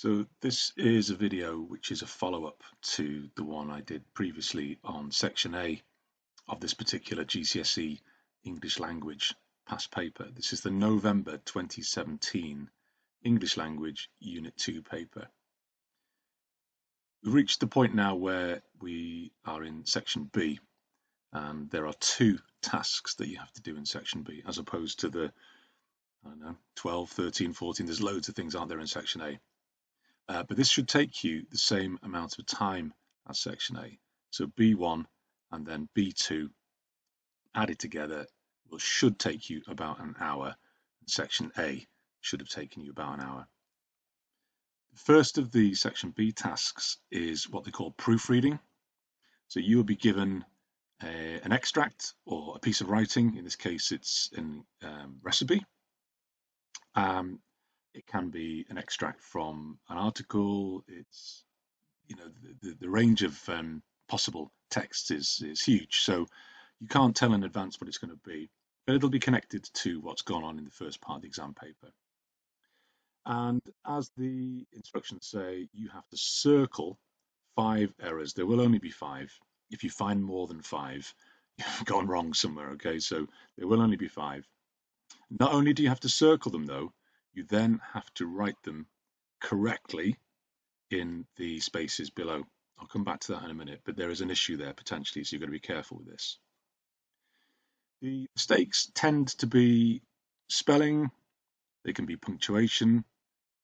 So this is a video which is a follow-up to the one I did previously on section A of this particular GCSE English language past paper. This is the November 2017 English language Unit 2 paper. We've reached the point now where we are in section B, and there are two tasks that you have to do in section B as opposed to the, 12, 13, 14, there's loads of things aren't there in section A. But this should take you the same amount of time as section A. So B1 and then B2 added together should take you about an hour. Section A should have taken you about an hour. The first of the section B tasks is what they call proofreading. So you will be given an extract or a piece of writing. In this case, it's a recipe. It can be an extract from an article. It's, the range of possible texts is huge. So you can't tell in advance what it's going to be, but it'll be connected to what's gone on in the first part of the exam paper. And as the instructions say, you have to circle 5 errors. There will only be 5. If you find more than 5, you've gone wrong somewhere, okay? So there will only be 5. Not only do you have to circle them, though, you then have to write them correctly in the spaces below. I'll come back to that in a minute, but there is an issue there potentially, so you've got to be careful with this. The mistakes tend to be spelling, they can be punctuation,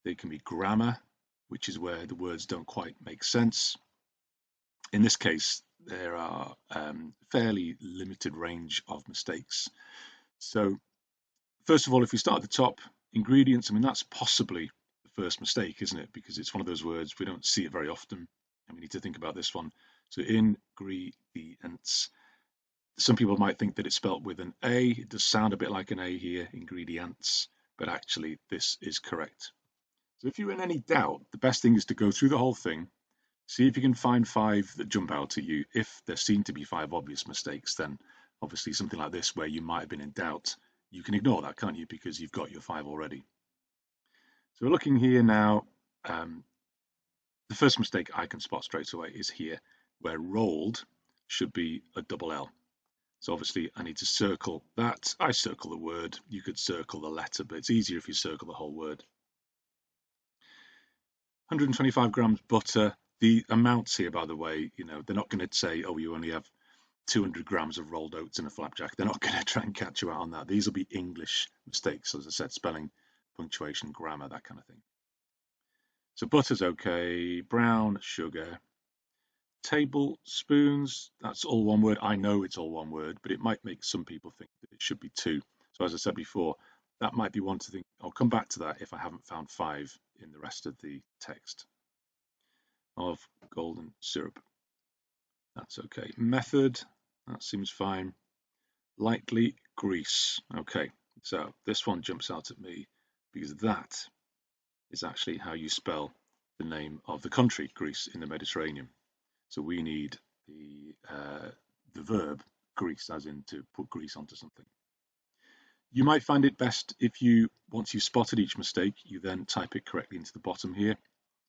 they can be grammar, which is where the words don't quite make sense. In this case, there are fairly limited range of mistakes. So first of all, if we start at the top, ingredients, that's possibly the first mistake, isn't it? Because it's one of those words, we don't see it very often, and we need to think about this one. So ingredients. Some people might think that it's spelt with an A. It does sound a bit like an A here, ingredients, but actually this is correct. So if you're in any doubt, the best thing is to go through the whole thing, see if you can find 5 that jump out at you. If there seem to be 5 obvious mistakes, then obviously something like this where you might have been in doubt, you can ignore that, can't you? Because you've got your 5 already. So we're looking here now. The first mistake I can spot straight away is here, where rolled should be a double L. So obviously I need to circle that. I circle the word. You could circle the letter, but it's easier if you circle the whole word. 125 grams butter. The amounts here, by the way, they're not going to say, oh, you only have 200 grams of rolled oats in a flapjack. They're not going to try and catch you out on that. These will be English mistakes, as I said, spelling, punctuation, grammar, that kind of thing. So butter's okay. Brown sugar. Tablespoons, that's all one word. I know it's all one word, but it might make some people think that it should be 2. So as I said before, that might be one to think. I'll come back to that if I haven't found 5 in the rest of the text. Of golden syrup. That's okay. Method, that seems fine. Lightly grease. Okay, so this one jumps out at me because that is actually how you spell the name of the country, Greece, in the Mediterranean. So we need the verb grease, as in to put grease onto something. You might find it best if once you've spotted each mistake, you then type it correctly into the bottom here.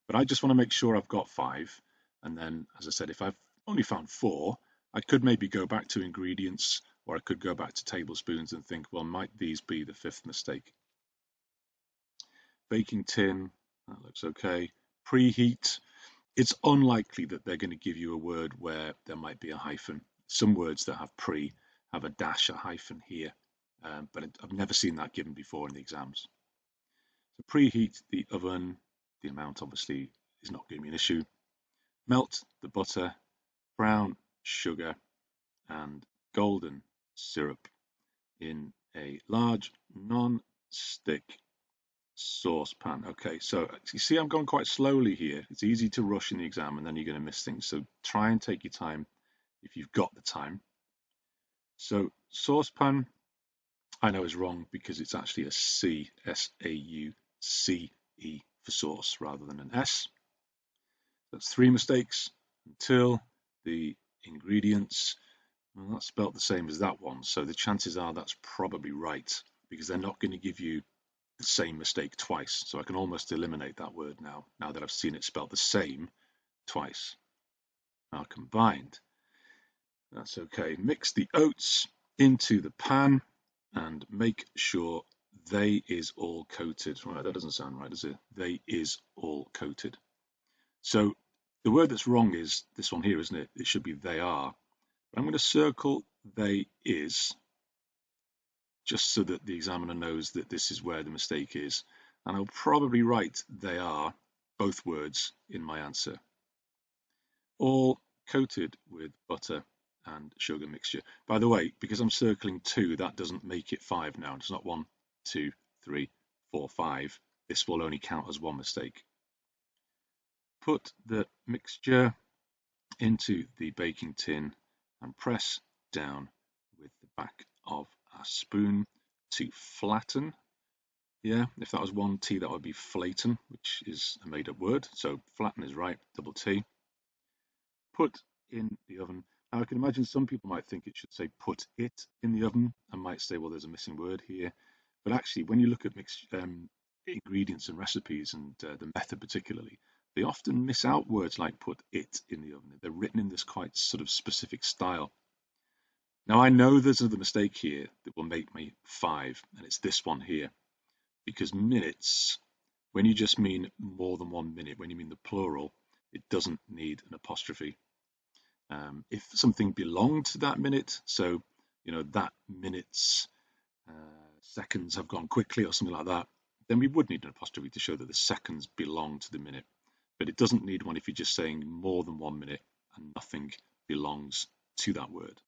But I just want to make sure I've got 5. And then, as I said, if I've only found 4, I could maybe go back to ingredients, or I could go back to tablespoons and think, well, might these be the 5th mistake? Baking tin, that looks okay. Preheat. It's unlikely that they're going to give you a word where there might be a hyphen. Some words that have pre have a dash, a hyphen here, but I've never seen that given before in the exams. So preheat the oven. The amount obviously is not going to be an issue. Melt the butter, brown sugar, and golden syrup in a large non-stick saucepan. Okay, so you see I'm going quite slowly here. It's easy to rush in the exam and then you're going to miss things. So try and take your time if you've got the time. So saucepan, I know is wrong because it's actually a C, S-A-U-C-E for sauce rather than an S. That's 3 mistakes until the ingredients. Well, that's spelt the same as that one. So the chances are that's probably right because they're not going to give you the same mistake twice. So I can almost eliminate that word now that I've seen it spelled the same twice. Now combined. That's okay. Mix the oats into the pan and make sure they is all coated. Right, that doesn't sound right, does it? They is all coated. So the word that's wrong is this one here, isn't it? It should be they are. But I'm going to circle they is just so that the examiner knows that this is where the mistake is. And I'll probably write they are, both words, in my answer. All coated with butter and sugar mixture. By the way, because I'm circling 2, that doesn't make it 5 now. It's not 1, 2, 3, 4, 5. This will only count as one mistake. Put the mixture into the baking tin and press down with the back of a spoon to flatten. Yeah, if that was one T, that would be flatten, which is a made-up word. So flatten is right, double T. Put in the oven. Now I can imagine some people might think it should say put it in the oven and might say, well, there's a missing word here. But actually, when you look at mixed ingredients and recipes and the method particularly, they often miss out words like put it in the oven. They're written in this quite sort of specific style. Now I know there's another mistake here that will make me 5, and it's this one here. Because minutes, when you just mean more than 1 minute, when you mean the plural, it doesn't need an apostrophe. If something belonged to that minute, so that minute's seconds have gone quickly or something like that, then we would need an apostrophe to show that the seconds belong to the minute. But it doesn't need one if you're just saying more than 1 minute and nothing belongs to that word.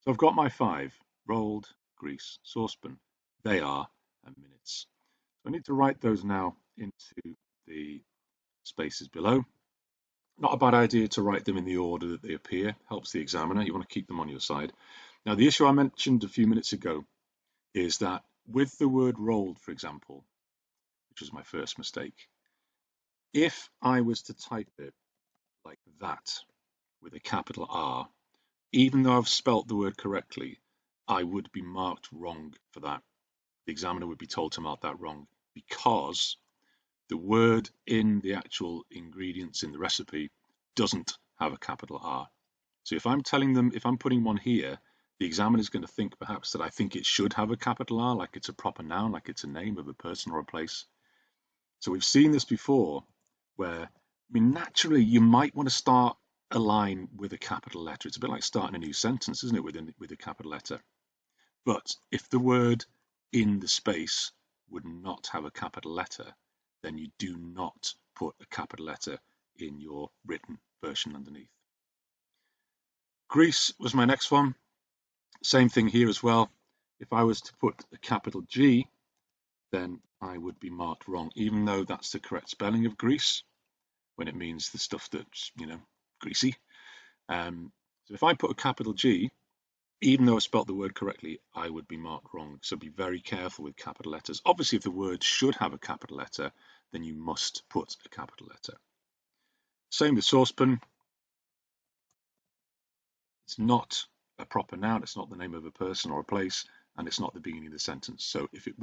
So I've got my 5: rolled, grease, saucepan. They are minutes. So I need to write those now into the spaces below. Not a bad idea to write them in the order that they appear. Helps the examiner. You want to keep them on your side. Now, the issue I mentioned a few minutes ago is that with the word rolled, for example, which was my first mistake, if I was to type it like that with a capital R, even though I've spelt the word correctly, I would be marked wrong for that. The examiner would be told to mark that wrong because the word in the actual ingredients in the recipe doesn't have a capital R. So if I'm telling them, if I'm putting one here, the examiner is going to think perhaps that I think it should have a capital R, like it's a proper noun, like it's a name of a person or a place. So we've seen this before where, naturally you might want to start a line with a capital letter. It's a bit like starting a new sentence, isn't it, with a capital letter. But if the word in the space would not have a capital letter, then you do not put a capital letter in your written version underneath. Greece was my next one. Same thing here as well. If I was to put a capital G, then I would be marked wrong, even though that's the correct spelling of grease when it means the stuff that's, greasy. So if I put a capital G, even though I spelt the word correctly, I would be marked wrong. So be very careful with capital letters. Obviously, if the word should have a capital letter, then you must put a capital letter. Same with saucepan. It's not a proper noun. It's not the name of a person or a place, and it's not the beginning of the sentence. So if it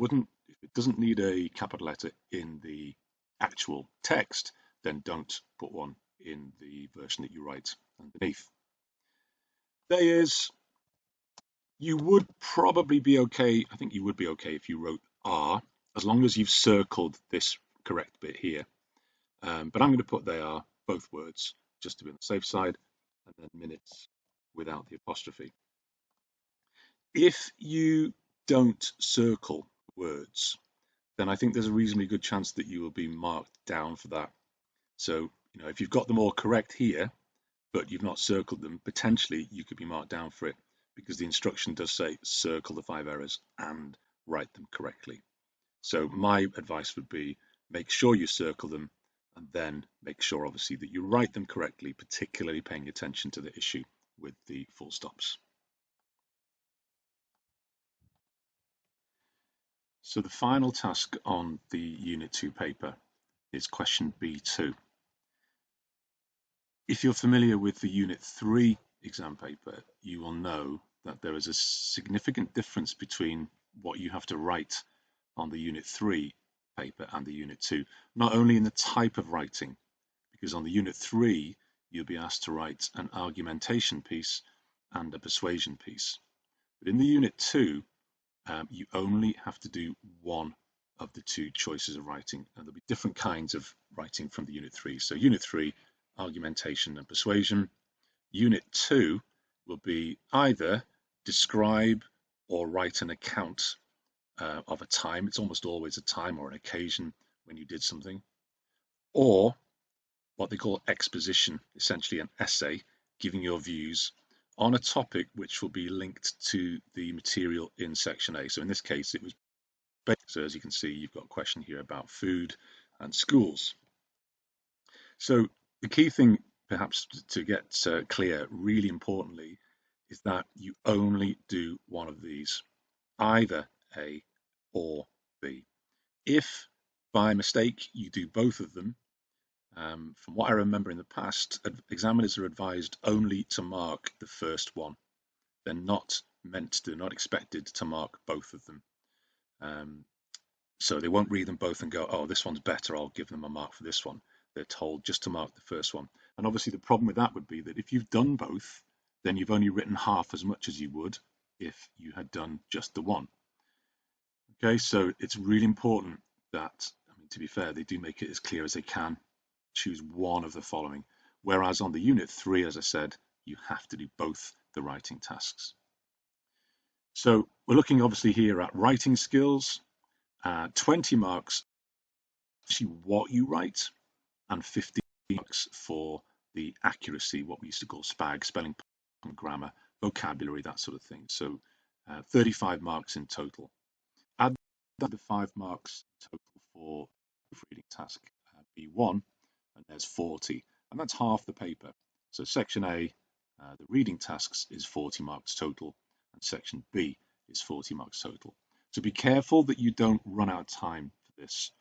doesn't need a capital letter in the actual text, then don't put one in the version that you write underneath. There is. You would probably be okay. I think you would be okay if you wrote are, as long as you've circled this correct bit here. But I'm going to put they are, both words, just to be on the safe side, and then minutes without the apostrophe. If you don't circle words, then I think there's a reasonably good chance that you will be marked down for that. So, if you've got them all correct here, but you've not circled them, potentially you could be marked down for it because the instruction does say circle the 5 errors and write them correctly. So my advice would be make sure you circle them and then make sure obviously that you write them correctly, particularly paying attention to the issue with the full stops. So the final task on the Unit 2 paper is question B2. If you're familiar with the Unit 3 exam paper, you will know that there is a significant difference between what you have to write on the Unit 3 paper and the Unit 2, not only in the type of writing, because on the Unit 3, you'll be asked to write an argumentation piece and a persuasion piece. But in the Unit 2, you only have to do one of the two choices of writing, and there'll be different kinds of writing from the Unit 3. So Unit 3, argumentation and persuasion. Unit 2 will be either describe or write an account of a time. It's almost always a time or an occasion when you did something. Or what they call exposition, essentially an essay giving your views on a topic which will be linked to the material in section A. So in this case, it was basic. So as you can see, you've got a question here about food and schools. So the key thing perhaps to get clear, really importantly, is that you only do one of these, either A or B. If by mistake you do both of them, from what I remember in the past, examiners are advised only to mark the first one. They're not expected to mark both of them. So they won't read them both and go, oh, this one's better, I'll give them a mark for this one. They're told just to mark the first one. And obviously the problem with that would be that if you've done both, then you've only written half as much as you would if you had done just the one. Okay, so it's really important that, to be fair, they do make it as clear as they can. Choose one of the following. Whereas on the Unit 3, as I said, you have to do both the writing tasks. So we're looking obviously here at writing skills. 20 marks actually what you write, and 50 marks for the accuracy, what we used to call SPAG, spelling, grammar, vocabulary, that sort of thing. So 35 marks in total. Add the 5 marks total for proofreading task B1, and there's 40, and that's half the paper. So section A, the reading tasks, is 40 marks total, and section B is 40 marks total. So be careful that you don't run out of time for this.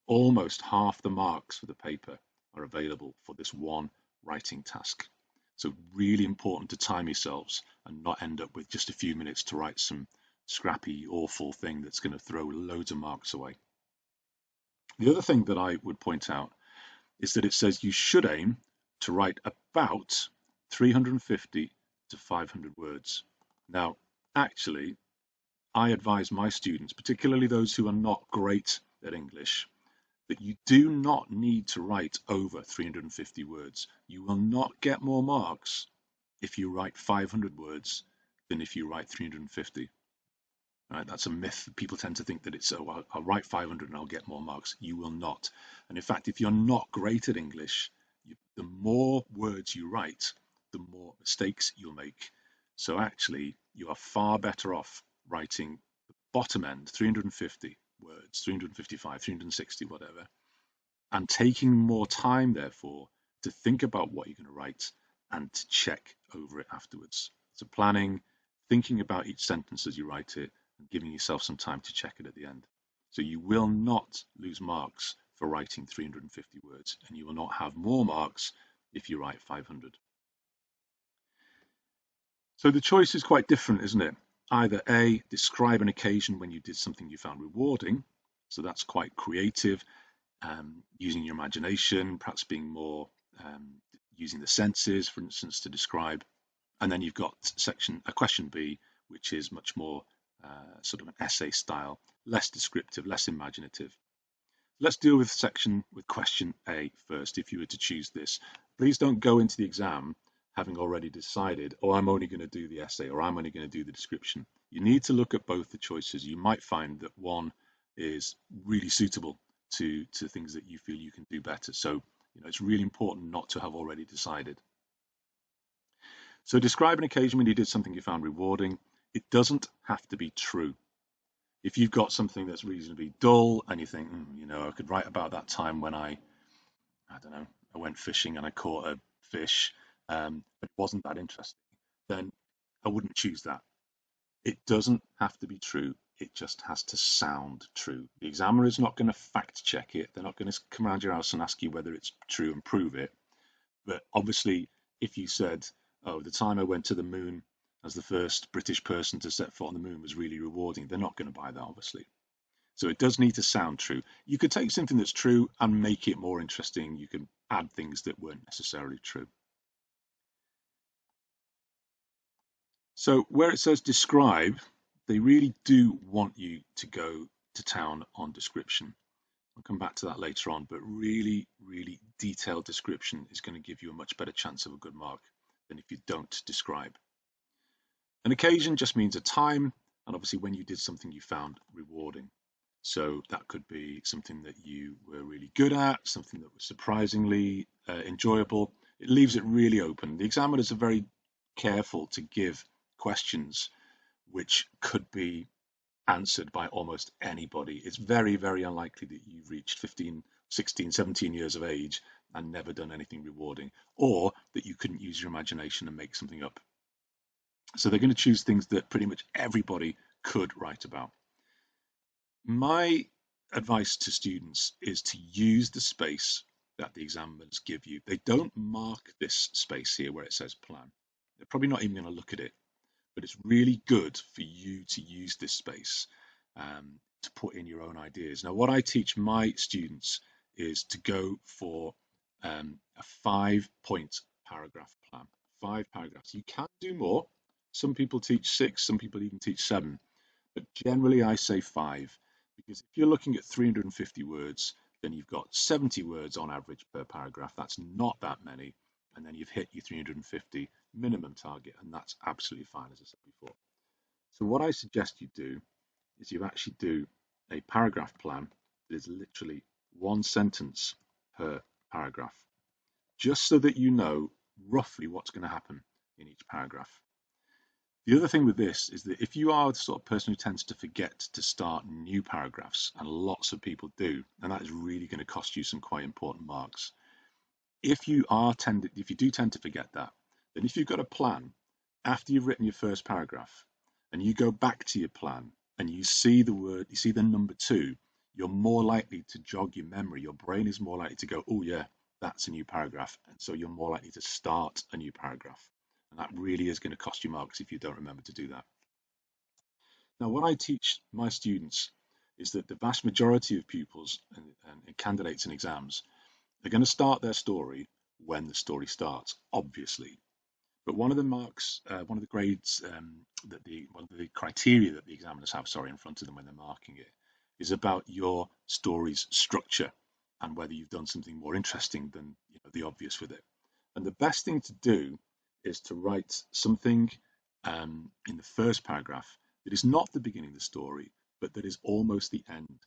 Almost half the marks for the paper are available for this one writing task. So really important to time yourselves and not end up with just a few minutes to write some scrappy, awful thing that's going to throw loads of marks away. The other thing that I would point out is that it says you should aim to write about 350 to 500 words. Now, actually, I advise my students, particularly those who are not great at English, that you do not need to write over 350 words. You will not get more marks if you write 500 words than if you write 350. Right? That's a myth. People tend to think that it's, oh, I'll write 500 and I'll get more marks. You will not. And in fact, if you're not great at English, the more words you write, the more mistakes you'll make. So actually, you are far better off writing the bottom end, 350 words, 355, 360, whatever, and taking more time, therefore, to think about what you're going to write and to check over it afterwards. So planning, thinking about each sentence as you write it, and giving yourself some time to check it at the end. So you will not lose marks for writing 350 words, and you will not have more marks if you write 500. So the choice is quite different, isn't it? Either A, describe an occasion when you did something you found rewarding. So that's quite creative, using your imagination, perhaps being more using the senses, for instance, to describe. And then you've got question B, which is much more sort of an essay style, less descriptive, less imaginative. Let's deal with question A first. If you were to choose this, please don't go into the exam having already decided, oh, I'm only going to do the essay or I'm only going to do the description. You need to look at both the choices. You might find that one is really suitable to things that you feel you can do better. So, it's really important not to have already decided. So describe an occasion when you did something you found rewarding. It doesn't have to be true. If you've got something that's reasonably dull and you think, I could write about that time when I don't know, I went fishing and I caught a fish, but it wasn't that interesting, then I wouldn't choose that. It doesn't have to be true. It just has to sound true. The examiner is not going to fact check it. They're not going to come around your house and ask you whether it's true and prove it. But obviously, if you said, oh, the time I went to the moon as the first British person to set foot on the moon was really rewarding, they're not going to buy that, obviously. So it does need to sound true. You could take something that's true and make it more interesting. You can add things that weren't necessarily true. So where it says describe, they really do want you to go to town on description. I'll come back to that later on, but really, really detailed description is going to give you a much better chance of a good mark than if you don't describe. An occasion just means a time, and obviously when you did something you found rewarding. So that could be something that you were really good at, something that was surprisingly enjoyable. It leaves it really open. The examiners are very careful to give questions which could be answered by almost anybody. It's very, very unlikely that you've reached 15, 16, 17 years of age and never done anything rewarding, or that you couldn't use your imagination and make something up. So they're going to choose things that pretty much everybody could write about. My advice to students is to use the space that the examiners give you. They don't mark this space here where it says plan. They're probably not even going to look at it, but it's really good for you to use this space to put in your own ideas. Now, what I teach my students is to go for a 5-point paragraph plan. 5 paragraphs. You can do more. Some people teach 6, some people even teach 7, but generally I say 5, because if you're looking at 350 words, then you've got 70 words on average per paragraph. That's not that many, and then you've hit your 350 minimum target, and that's absolutely fine, as I said before. So what I suggest you do is you actually do a paragraph plan that is literally 1 sentence per paragraph, just so that you know roughly what's going to happen in each paragraph. The other thing with this is that if you are the sort of person who tends to forget to start new paragraphs, and lots of people do, and that is really going to cost you some quite important marks. If you do tend to forget that, then if you've got a plan, after you've written your first paragraph, and you go back to your plan and you see the number 2, you're more likely to jog your memory. Your brain is more likely to go, oh yeah, that's a new paragraph. And so you're more likely to start a new paragraph. And that really is going to cost you marks if you don't remember to do that. Now, what I teach my students is that the vast majority of pupils and candidates in exams are going to start their story when the story starts, obviously. But one of the marks, one of the grades one of the criteria that the examiners have, in front of them when they're marking it, is about your story's structure and whether you've done something more interesting than the obvious with it. And the best thing to do is to write something in the first paragraph that is not the beginning of the story, but that is almost the end.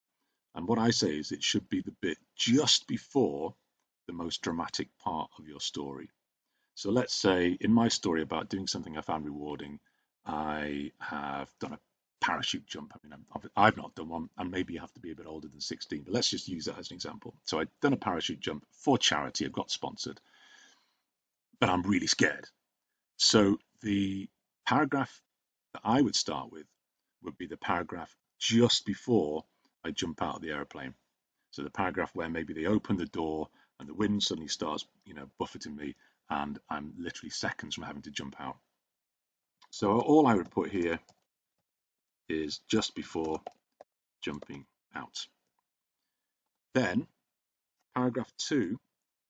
And what I say is it should be the bit just before the most dramatic part of your story. So let's say in my story about doing something I found rewarding, I have done a parachute jump. I mean, I've not done one, and maybe you have to be a bit older than 16, but let's just use that as an example. So I've done a parachute jump for charity. I've got sponsored, but I'm really scared. So the paragraph that I would start with would be the paragraph just before I jump out of the aeroplane. So the paragraph where maybe they open the door and the wind suddenly starts, buffeting me, and I'm literally seconds from having to jump out. So all I would put here is just before jumping out. Then paragraph 2,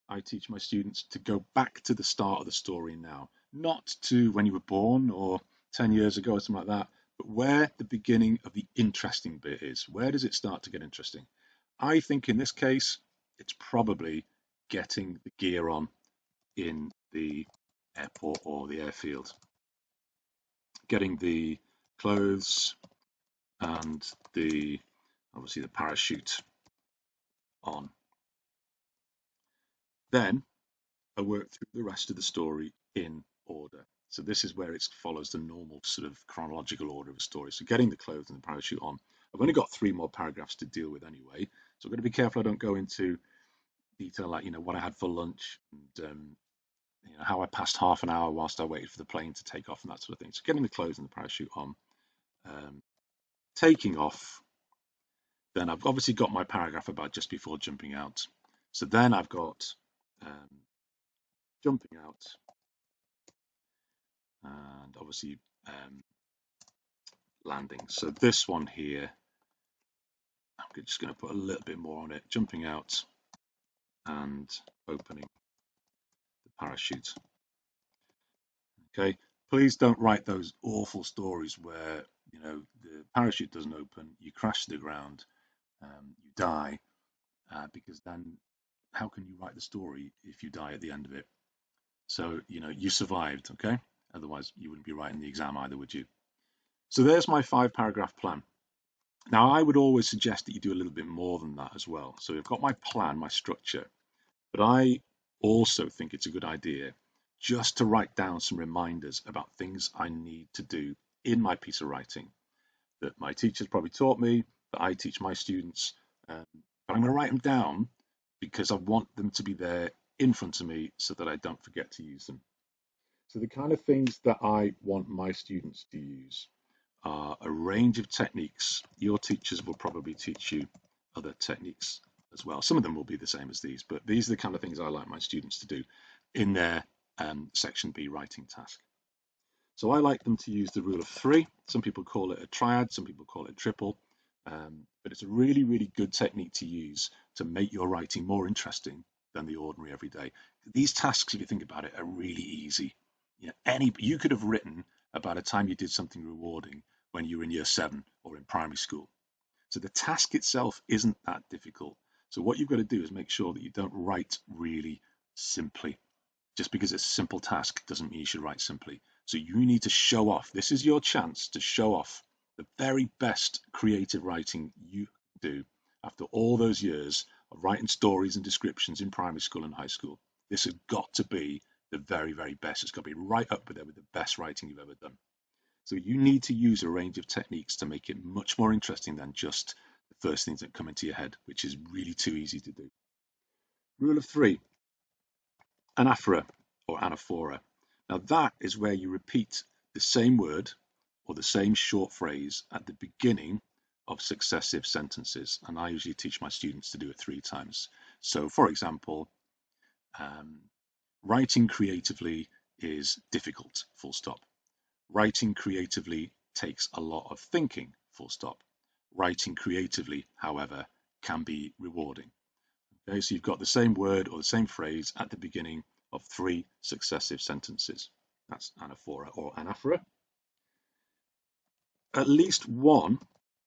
I teach my students to go back to the start of the story now, not to when you were born or 10 years ago or something like that, but where the beginning of the interesting bit is. Where does it start to get interesting? I think in this case, it's probably getting the gear on in the airport or the airfield, getting the clothes and obviously the parachute on. Then I work through the rest of the story in order. So this is where it follows the normal sort of chronological order of a story. So getting the clothes and the parachute on. I've only got 3 more paragraphs to deal with anyway, so I'm going to be careful I don't go into detail like what I had for lunch and how I passed half an hour whilst I waited for the plane to take off and that sort of thing. So getting the clothes and the parachute on, taking off. Then I've obviously got my paragraph about just before jumping out. So then I've got jumping out, and obviously landing. So this one here, I'm just going to put a little bit more on it. Jumping out and opening the parachute. Okay, please don't write those awful stories where the parachute doesn't open, you crash to the ground, you die, because then how can you write the story if you die at the end of it? So you survived, okay? Otherwise you wouldn't be writing the exam either, would you? So there's my 5 paragraph plan. Now I would always suggest that you do a little bit more than that as well. So we've got my plan, my structure, but I also think it's a good idea just to write down some reminders about things I need to do in my piece of writing that my teachers probably taught me, that I teach my students. But I'm going to write them down because I want them to be there in front of me so that I don't forget to use them. So the kind of things that I want my students to use are a range of techniques. Your teachers will probably teach you other techniques as well. Some of them will be the same as these, but these are the kind of things I like my students to do in their Section B writing task. So I like them to use the rule of 3. Some people call it a triad, some people call it triple, but it's a really, really good technique to use to make your writing more interesting than the ordinary everyday. These tasks, if you think about it, are really easy. You could have written about a time you did something rewarding when you were in year 7 or in primary school. So the task itself isn't that difficult. So what you've got to do is make sure that you don't write really simply. Just because it's a simple task doesn't mean you should write simply. So you need to show off. This is your chance to show off the very best creative writing you do after all those years of writing stories and descriptions in primary school and high school. This has got to be the very, very best. It's got to be right up there with the best writing you've ever done. So you need to use a range of techniques to make it much more interesting than just the first things that come into your head, which is really too easy to do. Rule of 3, anaphora or anaphora. Now that is where you repeat the same word or the same short phrase at the beginning of successive sentences. And I usually teach my students to do it 3 times. So for example, writing creatively is difficult, full stop. Writing creatively takes a lot of thinking, full stop. Writing creatively, however, can be rewarding. Okay, so you've got the same word or the same phrase at the beginning of 3 successive sentences. That's anaphora or anaphora. At least one,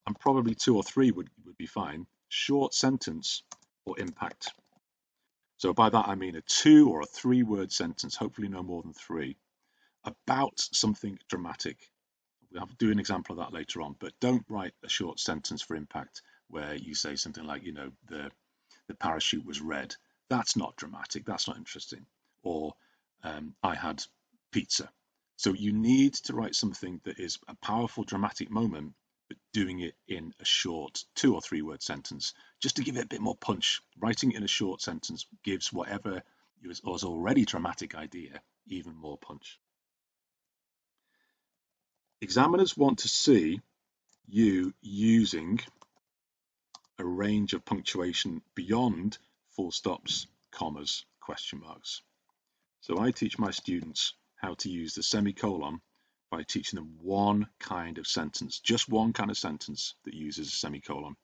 and probably 2 or 3 would be fine, short sentence or impact. So by that I mean a 2 or a 3 word sentence, hopefully no more than 3, about something dramatic. We'll do an example of that later on, but don't write a short sentence for impact where you say something like, the parachute was red. That's not dramatic. That's not interesting. Or I had pizza. So you need to write something that is a powerful, dramatic moment, but doing it in a short 2 or 3 word sentence, just to give it a bit more punch. Writing in a short sentence gives whatever was already dramatic idea even more punch. Examiners want to see you using a range of punctuation beyond full stops, commas, question marks. So I teach my students how to use the semicolon by teaching them one kind of sentence, just one kind of sentence that uses a semicolon.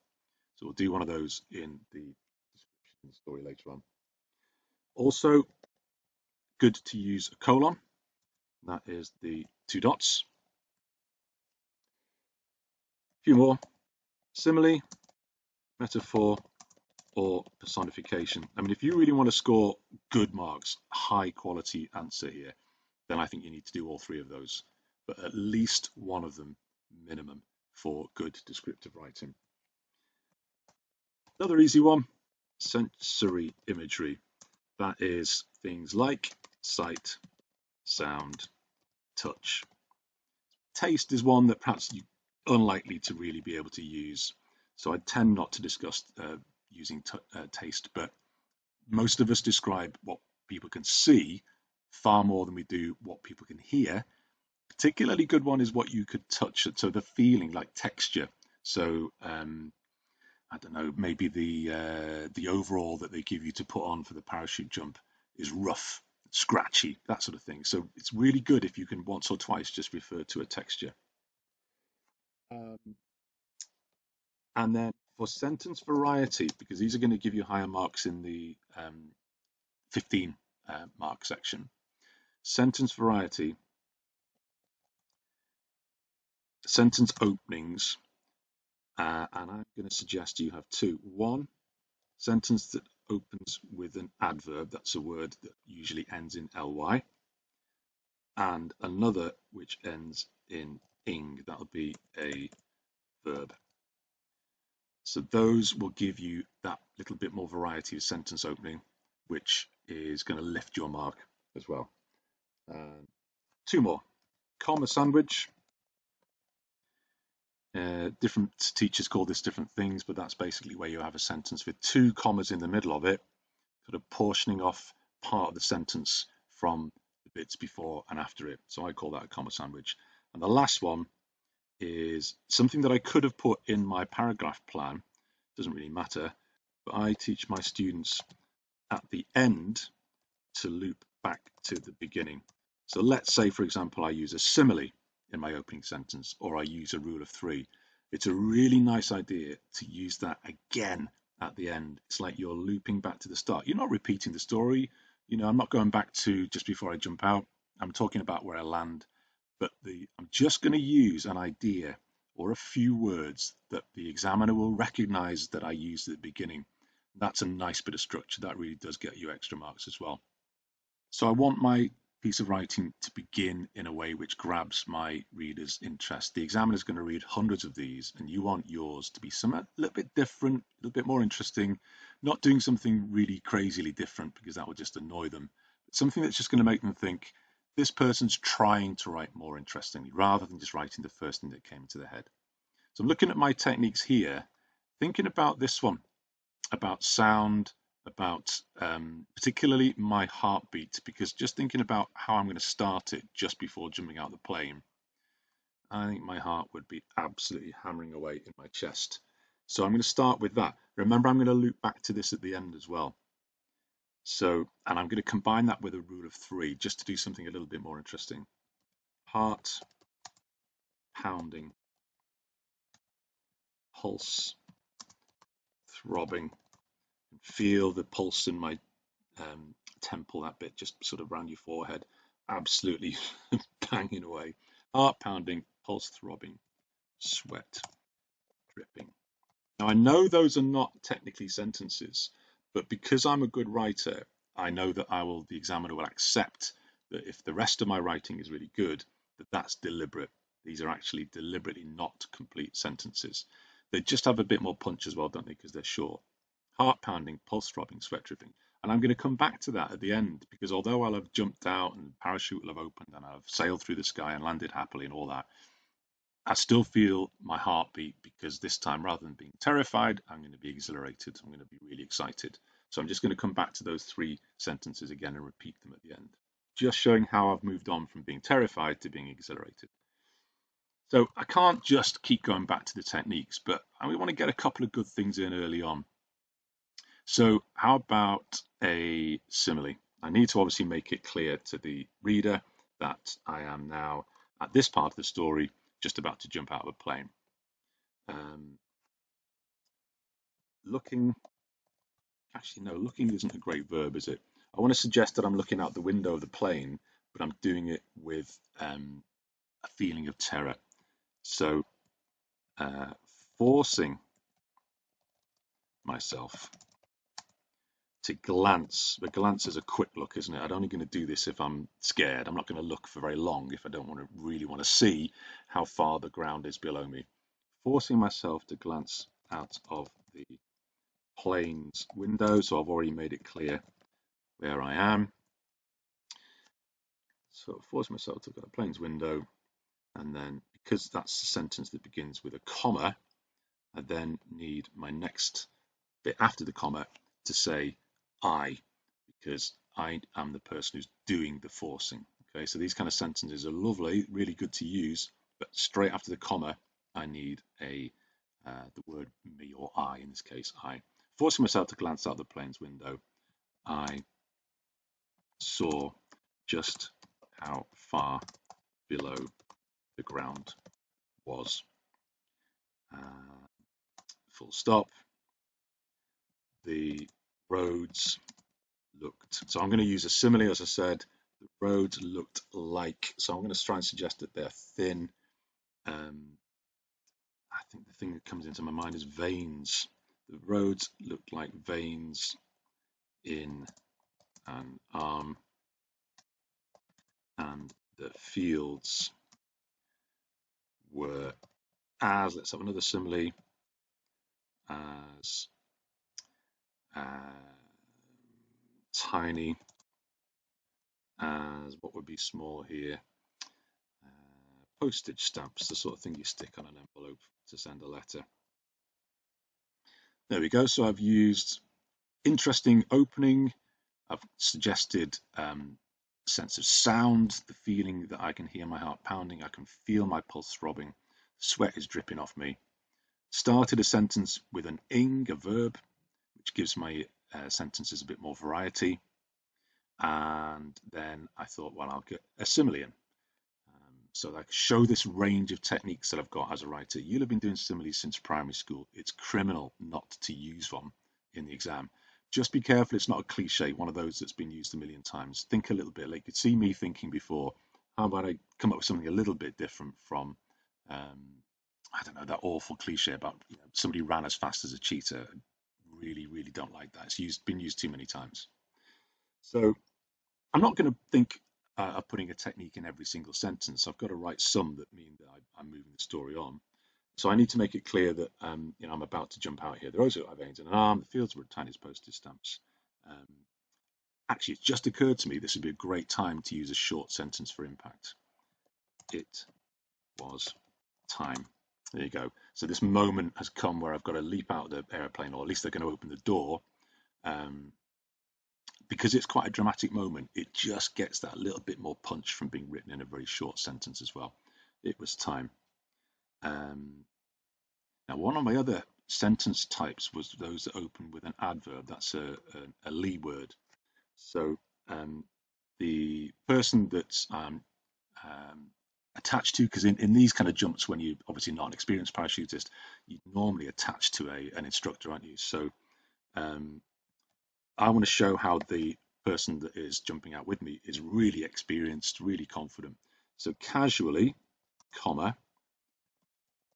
So we'll do one of those in the description story later on. Also, good to use a colon. That is the 2 dots. A few more. Simile, metaphor, or personification. I mean, if you really want to score good marks, high quality answer here, then I think you need to do all 3 of those, but at least one of them minimum for good descriptive writing. Another easy one, sensory imagery. That is things like sight, sound, touch. Taste is one that perhaps you're unlikely to really be able to use, so I tend not to discuss using taste, but most of us describe what people can see far more than we do what people can hear. Particularly good one is what you could touch, so the feeling, like texture. So I don't know, maybe the overall that they give you to put on for the parachute jump is rough, scratchy, that sort of thing. So it's really good if you can once or twice just refer to a texture. And then For sentence variety, because these are going to give you higher marks in the 15 mark section. Sentence variety, sentence openings, and I'm going to suggest you have two. One, sentence that opens with an adverb, that's a word that usually ends in ly, and another which ends in ing, that'll be a verb. So those will give you that little bit more variety of sentence opening, which is going to lift your mark as well. Two more. Comma sandwich. Different teachers call this different things, but that's basically where you have a sentence with two commas in the middle of it, sort of portioning off part of the sentence from the bits before and after it. So I call that a comma sandwich. And the last one is something that I could have put in my paragraph plan. Doesn't really matter, but I teach my students at the end to loop back to the beginning. So let's say, for example, I use a simile in my opening sentence, or I use a rule of three. It's a really nice idea to use that again at the end. It's like you're looping back to the start. You're not repeating the story. I'm not going back to just before I jump out. I'm talking about where I land, but I'm just going to use an idea or a few words that the examiner will recognize that I used at the beginning. That's a nice bit of structure. That really does get you extra marks as well. So I want my piece of writing to begin in a way which grabs my reader's interest. The examiner is going to read hundreds of these, and you want yours to be a little bit different, a little bit more interesting, not doing something really crazily different because that would just annoy them, but something that's just going to make them think this person's trying to write more interestingly rather than just writing the first thing that came to their head. So I'm looking at my techniques here, thinking about this one, about sound, about particularly my heartbeat, because just thinking about how I'm going to start it just before jumping out of the plane, I think my heart would be absolutely hammering away in my chest. So I'm going to start with that. Remember, I'm going to loop back to this at the end as well. So, and I'm going to combine that with a rule of three just to do something a little bit more interesting. Heart pounding, pulse throbbing, feel the pulse in my temple, that bit just sort of around your forehead, absolutely banging away. Heart pounding, pulse throbbing, sweat dripping. Now I know those are not technically sentences, but because I'm a good writer, I know that the examiner will accept that if the rest of my writing is really good, that's deliberate. These are actually deliberately not complete sentences. They just have a bit more punch as well, don't they, because they're short. Heart pounding, pulse throbbing, sweat dripping. And I'm going to come back to that at the end, because although I'll have jumped out and the parachute will have opened and I'll have sailed through the sky and landed happily and all that, I still feel my heartbeat, because this time, rather than being terrified, I'm going to be exhilarated. I'm going to be really excited. So I'm just going to come back to those three sentences again and repeat them at the end, just showing how I've moved on from being terrified to being exhilarated. So I can't just keep going back to the techniques, but we want to get a couple of good things in early on. So how about a simile? I need to obviously make it clear to the reader that I am now at this part of the story just about to jump out of a plane. Looking, actually no, looking isn't a great verb, is it? I want to suggest that I'm looking out the window of the plane, but I'm doing it with a feeling of terror. So forcing myself to glance. The glance is a quick look, isn't it? I'm only going to do this if I'm scared. I'm not going to look for very long if I don't really want to see how far the ground is below me. Forcing myself to glance out of the plane's window. So I've already made it clear where I am. So forcing myself to look at the plane's window. And then because that's the sentence that begins with a comma, I then need my next bit after the comma to say I, because I am the person who's doing the forcing. Okay, so these kind of sentences are lovely, really good to use, but straight after the comma, I need the word me, or I in this case, I. Forcing myself to glance out the plane's window, I saw just how far below the ground was. full stop. The roads looked, so I'm going to use a simile, as I said, the roads looked like, so I'm going to try and suggest that they're thin. I think the thing that comes into my mind is veins. The roads looked like veins in an arm, and the fields were as, let's have another simile, as tiny as, what would be small here, postage stamps, the sort of thing you stick on an envelope to send a letter. There we go. So I've used interesting opening. I've suggested sense of sound, the feeling that I can hear my heart pounding, I can feel my pulse throbbing, sweat is dripping off me. Started a sentence with an ing, a verb, which gives my sentences a bit more variety. And then I thought, well, I'll get a simile in. So I show this range of techniques that I've got as a writer. You'll have been doing similes since primary school. It's criminal not to use them in the exam. Just be careful it's not a cliche, one of those that's been used a million times. Think a little bit, like you could see me thinking before, how about I come up with something a little bit different from, I don't know, that awful cliche about somebody ran as fast as a cheetah. Really, really don't like that. It's been used too many times. So I'm not going to think of putting a technique in every single sentence. I've got to write some that mean that I'm moving the story on. So I need to make it clear that I'm about to jump out here. The roads look like veins in an arm. The fields were tiny as postage stamps. Actually, it's just occurred to me this would be a great time to use a short sentence for impact. It was time. There you go. So this moment has come where I've got to leap out of the airplane, or at least they're going to open the door. Because it's quite a dramatic moment, it just gets that little bit more punch from being written in a very short sentence as well. It was time. Now, one of my other sentence types was those that open with an adverb. That's a Lee word. So the person that's attached to, because in these kind of jumps, when you're obviously not an experienced parachutist, you normally attach to an instructor, aren't you? So I want to show how the person that is jumping out with me is really experienced, really confident. So casually, comma,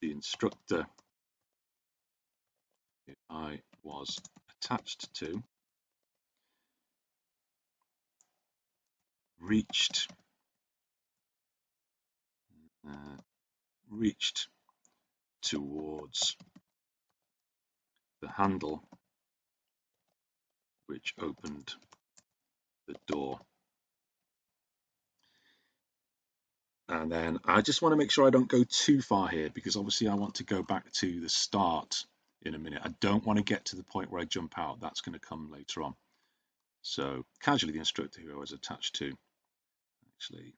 the instructor who I was attached to reached towards the handle which opened the door. And then I just want to make sure I don't go too far here, because obviously I want to go back to the start in a minute. I don't want to get to the point where I jump out. That's going to come later on. So casually, the instructor who I was attached to, actually,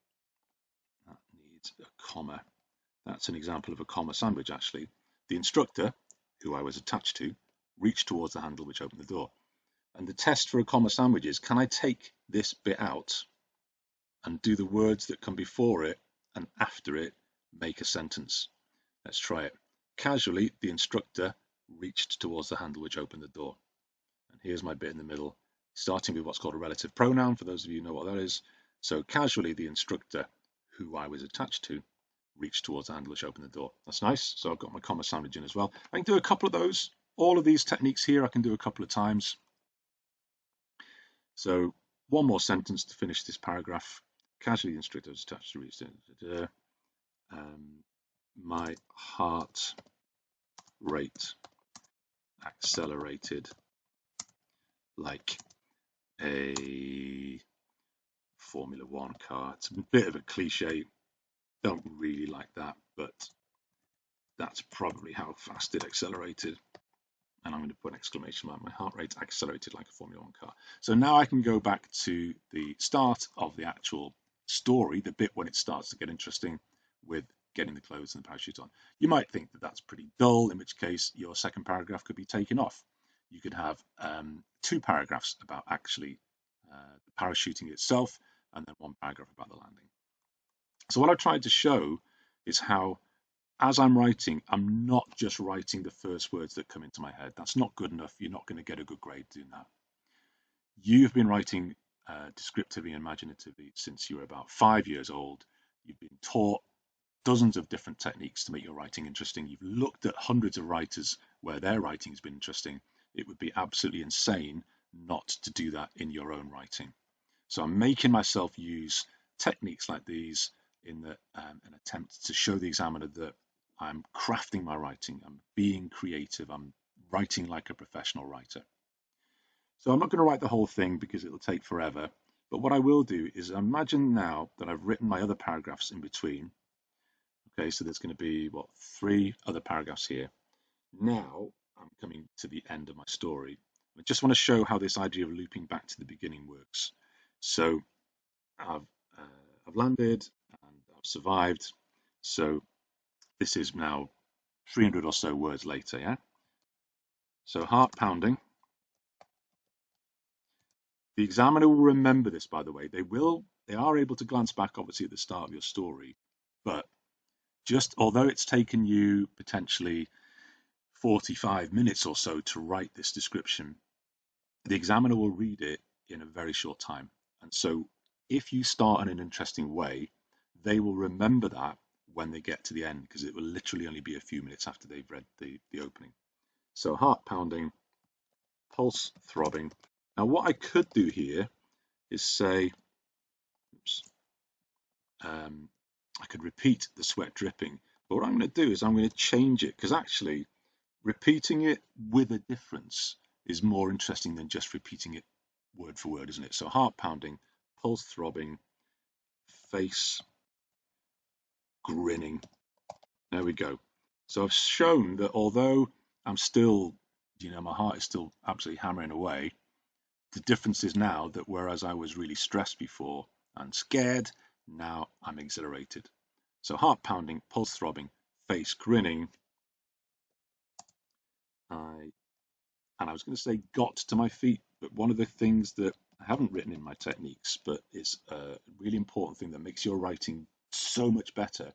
that needs a comma. That's an example of a comma sandwich, actually. The instructor who I was attached to reached towards the handle which opened the door. And the test for a comma sandwich is, can I take this bit out and do the words that come before it and after it make a sentence? Let's try it. Casually, the instructor reached towards the handle which opened the door. And here's my bit in the middle, starting with what's called a relative pronoun, for those of you who know what that is. So casually, the instructor who I was attached to reached towards the handle which opened the door. That's nice. So I've got my comma sandwich in as well. I can do a couple of those. All of these techniques here I can do a couple of times. So one more sentence to finish this paragraph. Casually, the instructor was attached to reach. My heart rate accelerated like a Formula One car. It's a bit of a cliche. Don't really like that, but that's probably how fast it accelerated. And I'm going to put an exclamation mark. My heart rate accelerated like a Formula One car. So now I can go back to the start of the actual story, the bit when it starts to get interesting with getting the clothes and the parachute on. You might think that that's pretty dull, in which case your second paragraph could be taken off. You could have two paragraphs about actually the parachuting itself, and then one paragraph about the landing. So what I tried to show is how as I'm writing, I'm not just writing the first words that come into my head. That's not good enough. You're not going to get a good grade doing that. You've been writing descriptively and imaginatively since you were about 5 years old. You've been taught dozens of different techniques to make your writing interesting. You've looked at hundreds of writers where their writing has been interesting. It would be absolutely insane not to do that in your own writing. So I'm making myself use techniques like these in an attempt to show the examiner that I'm crafting my writing, I'm being creative, I'm writing like a professional writer. So I'm not going to write the whole thing because it'll take forever. But what I will do is imagine now that I've written my other paragraphs in between. Okay, so there's going to be, what, 3 other paragraphs here. Now I'm coming to the end of my story. I just want to show how this idea of looping back to the beginning works. So I've, I've landed and I've survived. So this is now 300 or so words later, yeah? So heart pounding. The examiner will remember this, by the way. They are able to glance back, obviously, at the start of your story, but just although it's taken you potentially 45 minutes or so to write this description, the examiner will read it in a very short time. And so if you start in an interesting way, they will remember that when they get to the end, because it will literally only be a few minutes after they've read the opening. So heart pounding, pulse throbbing. Now, what I could do here is say, oops, I could repeat the sweat dripping. But what I'm going to do is I'm going to change it, because actually repeating it with a difference is more interesting than just repeating it word for word, isn't it? So heart pounding, pulse throbbing, face grinning. There we go. So I've shown that although I'm still, my heart is still absolutely hammering away, the difference is now that whereas I was really stressed before and scared, now I'm exhilarated. So heart pounding, pulse throbbing, face grinning. And I was going to say got to my feet, but one of the things that I haven't written in my techniques, but is a really important thing that makes your writing so much better,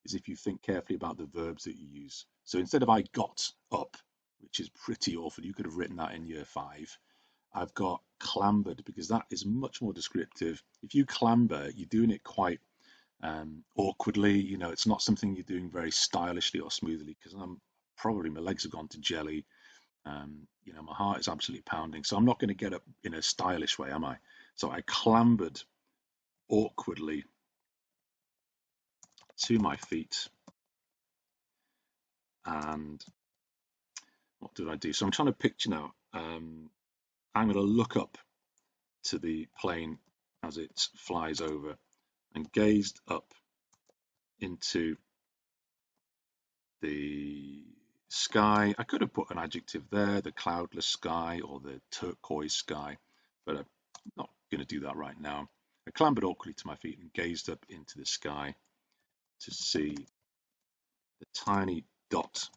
is if you think carefully about the verbs that you use. So instead of I got up, which is pretty awful, you could have written that in year 5. I've got clambered, because that is much more descriptive. If you clamber, you're doing it quite awkwardly. It's not something you're doing very stylishly or smoothly, because my legs have gone to jelly. My heart is absolutely pounding, so I'm not going to get up in a stylish way, am I? So I clambered awkwardly to my feet, and what did I do? So I'm trying to picture now. I'm going to look up to the plane as it flies over and gazed up into the sky. I could have put an adjective there, the cloudless sky or the turquoise sky, but I'm not going to do that right now. I clambered awkwardly to my feet and gazed up into the sky to see the tiny dot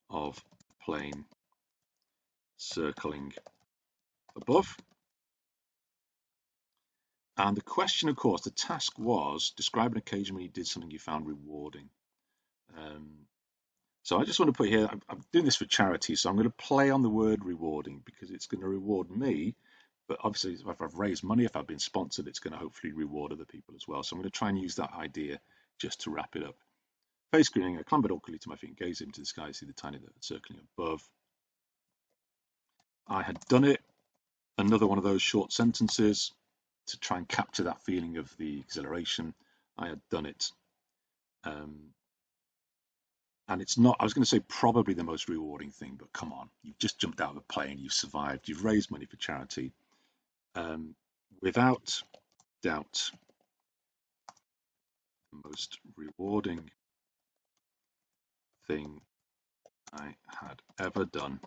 of plane circling above. And the question, of course, the task was describe an occasion when you did something you found rewarding. So I just want to put here, I'm doing this for charity, so I'm going to play on the word rewarding because it's going to reward me. But obviously, if I've raised money, if I've been sponsored, it's going to hopefully reward other people as well. So I'm going to try and use that idea just to wrap it up. Face grinning, I clambered awkwardly to my feet and gazed into the sky, see the tiny dot circling above. I had done it. Another one of those short sentences to try and capture that feeling of the exhilaration. I had done it. And it's not, I was going to say probably the most rewarding thing, but come on, you've just jumped out of a plane, you've survived, you've raised money for charity. Without doubt, the most rewarding thing I had ever done.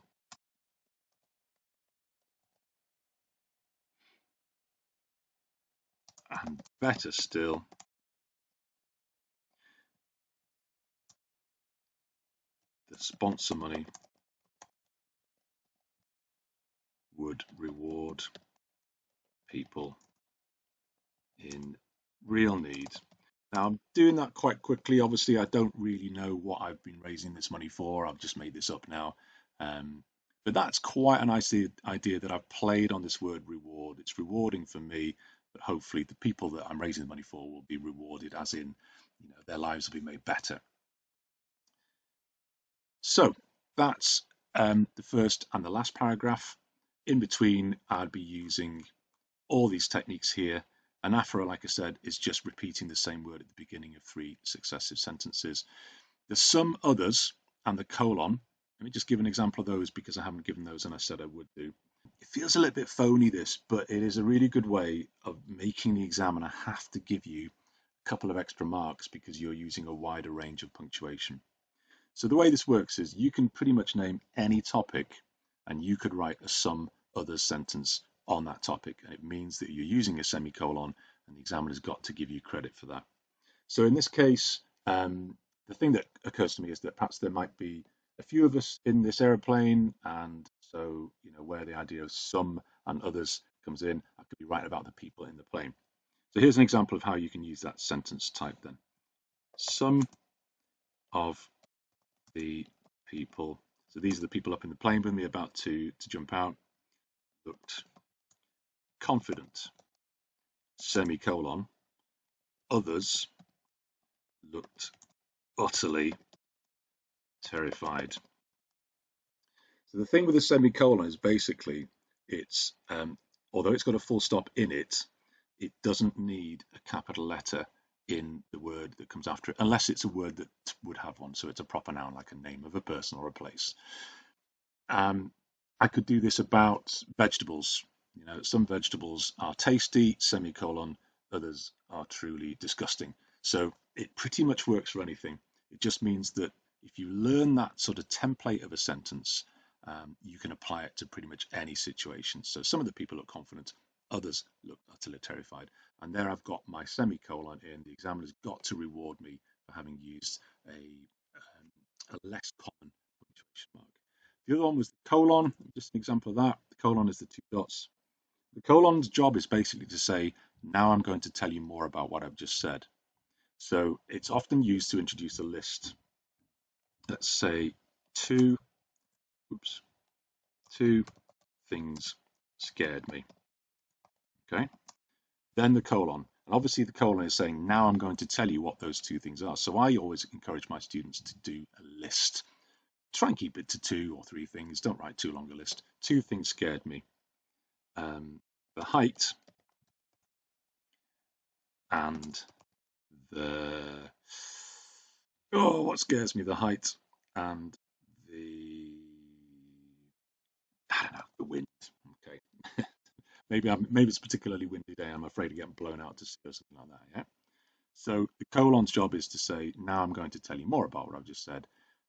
And better still, the sponsor money would reward people in real need. Now I'm doing that quite quickly. Obviously, I don't really know what I've been raising this money for. I've just made this up now. Um, but that's quite a nice idea that I've played on this word reward. It's rewarding for me, but hopefully the people that I'm raising the money for will be rewarded, as in, their lives will be made better. So that's the first and the last paragraph. In between, I'd be using all these techniques here. Anaphora, like I said, is just repeating the same word at the beginning of 3 successive sentences. There's some others and the colon. Let me just give an example of those because I haven't given those and I said I would do. It feels a little bit phony, this, but it is a really good way of making the examiner have to give you a couple of extra marks because you're using a wider range of punctuation. So the way this works is you can pretty much name any topic and you could write a some others sentence on that topic. And it means that you're using a semicolon and the examiner's got to give you credit for that. So in this case, the thing that occurs to me is that perhaps there might be a few of us in this aeroplane. And so, where the idea of some and others comes in, I could be writing about the people in the plane. So here's an example of how you can use that sentence type then. Some of the people, so these are the people up in the plane with me about to jump out, looked confident, semicolon. Others looked utterly terrified. So the thing with a semicolon is basically it's, although it's got a full stop in it, it doesn't need a capital letter in the word that comes after it, unless it's a word that would have one. So it's a proper noun, like a name of a person or a place. I could do this about vegetables. Some vegetables are tasty, semicolon, others are truly disgusting. So it pretty much works for anything. It just means that if you learn that sort of template of a sentence, you can apply it to pretty much any situation. So some of the people look confident, others look utterly terrified. And there I've got my semicolon in. The examiner's got to reward me for having used a less common punctuation mark. The other one was the colon, just an example of that. The colon is the 2 dots. The colon's job is basically to say, now I'm going to tell you more about what I've just said. So it's often used to introduce a list. Let's say two things scared me. Okay. Then the colon. And obviously the colon is saying, now I'm going to tell you what those 2 things are. So I always encourage my students to do a list. Try and keep it to 2 or 3 things. Don't write too long a list. 2 things scared me. The height and what scares me, the height and the, I don't know, the wind. Okay. maybe it's a particularly windy day. I'm afraid of getting blown out to sea or something like that. Yeah. So the colon's job is to say, now I'm going to tell you more about what I've just said.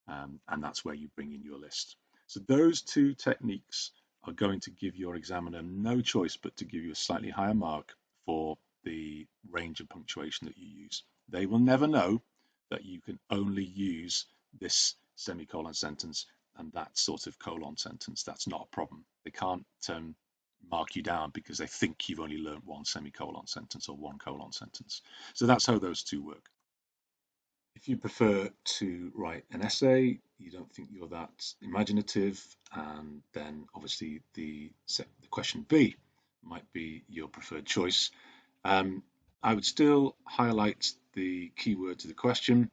And that's where you bring in your list. So those 2 techniques are going to give your examiner no choice but to give you a slightly higher mark for the range of punctuation that you use. They will never know that you can only use this semicolon sentence and that sort of colon sentence. That's not a problem. They can't mark you down because they think you've only learned one semicolon sentence or one colon sentence. So that's how those 2 work. If you prefer to write an essay, you don't think you're that imaginative, and then obviously the question B might be your preferred choice. I would still highlight the keyword to the question,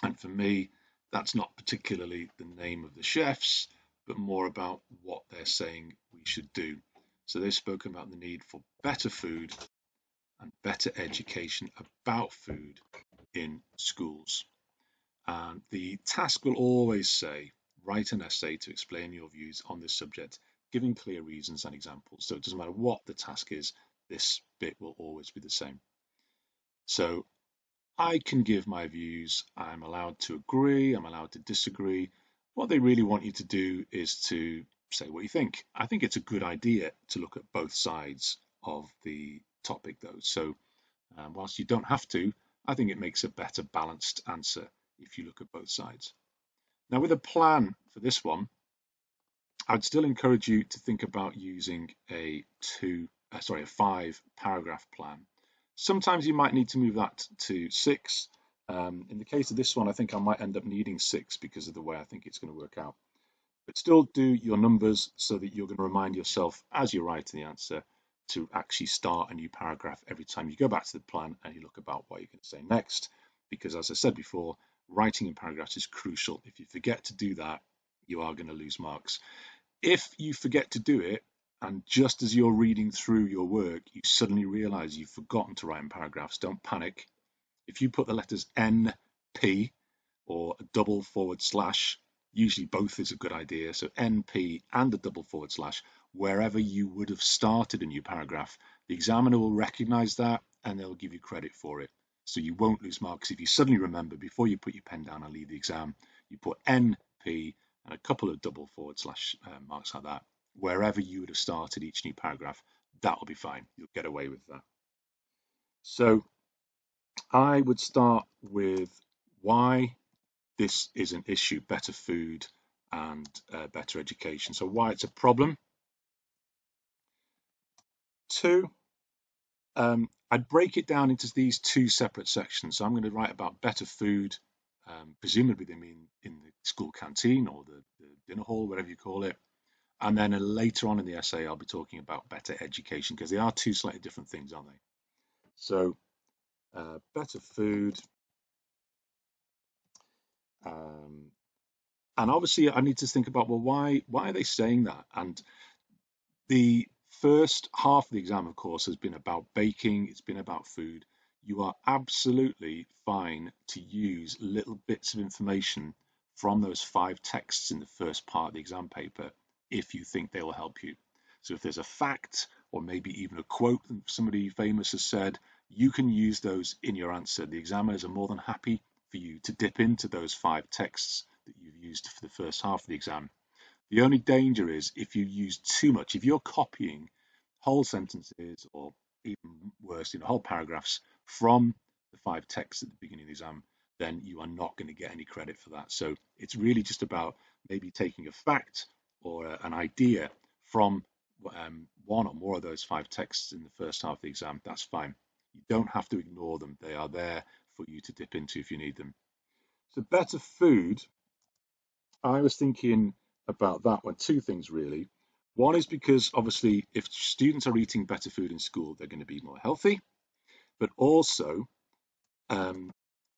and for me, that's not particularly the name of the chefs, but more about what they're saying we should do. So they've spoken about the need for better food and better education about food in schools. And the task will always say, write an essay to explain your views on this subject, giving clear reasons and examples. So it doesn't matter what the task is, this bit will always be the same. So I can give my views. I'm allowed to agree. I'm allowed to disagree. What they really want you to do is to say what you think. I think it's a good idea to look at both sides of the topic, though. So whilst you don't have to, I think it makes a better balanced answer if you look at both sides. Now, with a plan for this one, I'd still encourage you to think about using a 5 paragraph plan. Sometimes you might need to move that to 6. In the case of this one, I think I might end up needing 6 because of the way I think it's going to work out. But still do your numbers so that you're going to remind yourself as you're writing the answer to actually start a new paragraph every time you go back to the plan and you look about what you're going to say next. Because as I said before, writing in paragraphs is crucial. If you forget to do that, you are going to lose marks. If you forget to do it, and just as you're reading through your work, you suddenly realize you've forgotten to write in paragraphs, don't panic. If you put the letters NP or a double forward slash, usually both is a good idea. So NP and a double forward slash, wherever you would have started a new paragraph, the examiner will recognize that and they'll give you credit for it. So you won't lose marks if you suddenly remember before you put your pen down and leave the exam, you put NP and a couple of double forward slash marks like that. Wherever you would have started each new paragraph, that'll be fine. You'll get away with that. So I would start with why this is an issue, better food and better education. So why it's a problem. 2, I'd break it down into these 2 separate sections. So I'm going to write about better food, presumably they mean in the school canteen or the dinner hall, whatever you call it. And then later on in the essay, I'll be talking about better education because they are 2 slightly different things, aren't they? So better food. And obviously I need to think about, well, why are they saying that? And the first half of the exam, of course, has been about baking, it's been about food. You are absolutely fine to use little bits of information from those 5 texts in the first part of the exam paper if you think they will help you. So if there's a fact or maybe even a quote that somebody famous has said, you can use those in your answer. The examiners are more than happy for you to dip into those 5 texts that you've used for the first half of the exam. The only danger is if you use too much, if you're copying whole sentences or even worse, whole paragraphs from the 5 texts at the beginning of the exam, then you are not going to get any credit for that. So it's really just about maybe taking a fact or an idea from 1 or more of those 5 texts in the first half of the exam. That's fine. You don't have to ignore them. They are there for you to dip into if you need them. So better food, I was thinking about that one, 2 things really. One is because obviously if students are eating better food in school, they're going to be more healthy, but also um,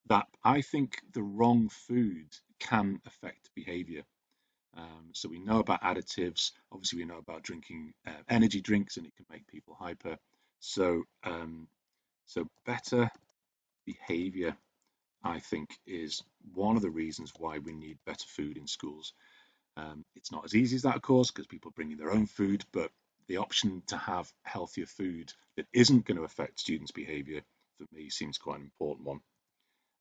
that I think the wrong food can affect behavior. So we know about additives. Obviously, we know about drinking energy drinks, and it can make people hyper. So, so better behavior, I think, is one of the reasons why we need better food in schools. It's not as easy as that, of course, because people bring in their own food, but the option to have healthier food that isn't going to affect students' behaviour, for me, seems quite an important one.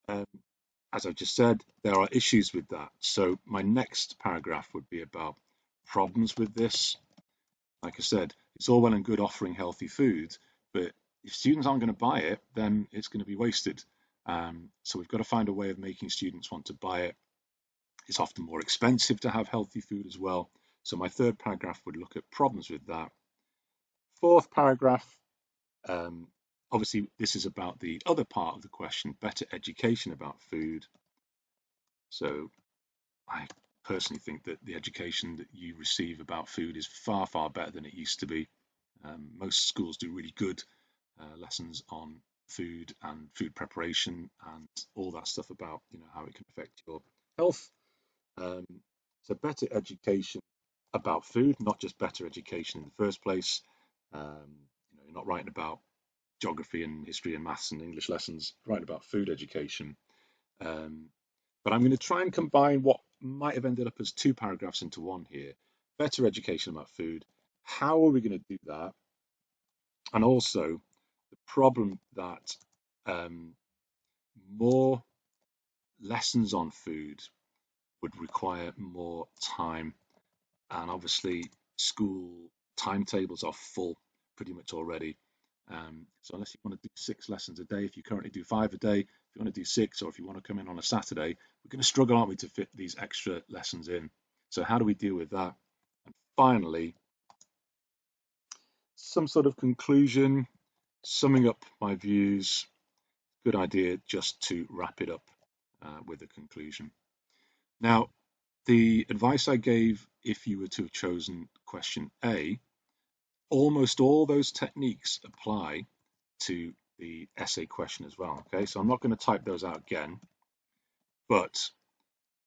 Um, as I've just said, there are issues with that. So my next paragraph would be about problems with this. Like I said, it's all well and good offering healthy food, but if students aren't going to buy it, then it's going to be wasted. So we've got to find a way of making students want to buy it. It's often more expensive to have healthy food as well. So my 3rd paragraph would look at problems with that. 4th paragraph, obviously this is about the other part of the question, better education about food. So I personally think that the education that you receive about food is far, far better than it used to be. Most schools do really good lessons on food and food preparation and all that stuff about how it can affect your health. Um, so better education about food, not just better education in the first place. You're not writing about geography and history and maths and English lessons, writing about food education. Um, but I'm going to try and combine what might have ended up as 2 paragraphs into one here. Better education about food. How are we going to do that? And also the problem that more lessons on food would require more time. And obviously, school timetables are full pretty much already. So unless you want to do 6 lessons a day, if you currently do 5 a day, if you want to do 6, or if you want to come in on a Saturday, we're going to struggle, aren't we, to fit these extra lessons in. So how do we deal with that? And finally, some sort of conclusion. summing up my views, good idea just to wrap it up with a conclusion. Now, the advice I gave, if you were to have chosen question A, almost all those techniques apply to the essay question as well. Okay, so I'm not going to type those out again, but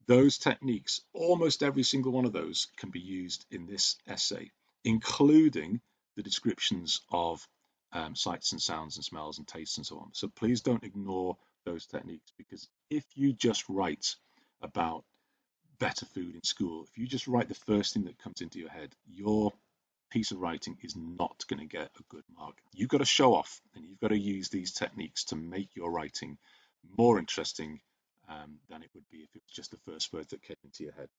those techniques, almost every single one of those, can be used in this essay, including the descriptions of sights and sounds and smells and tastes and so on. So please don't ignore those techniques, because if you just write about better food in school, if you just write the first thing that comes into your head, your piece of writing is not going to get a good mark. You've got to show off, and you've got to use these techniques to make your writing more interesting than it would be if it was just the first words that came into your head.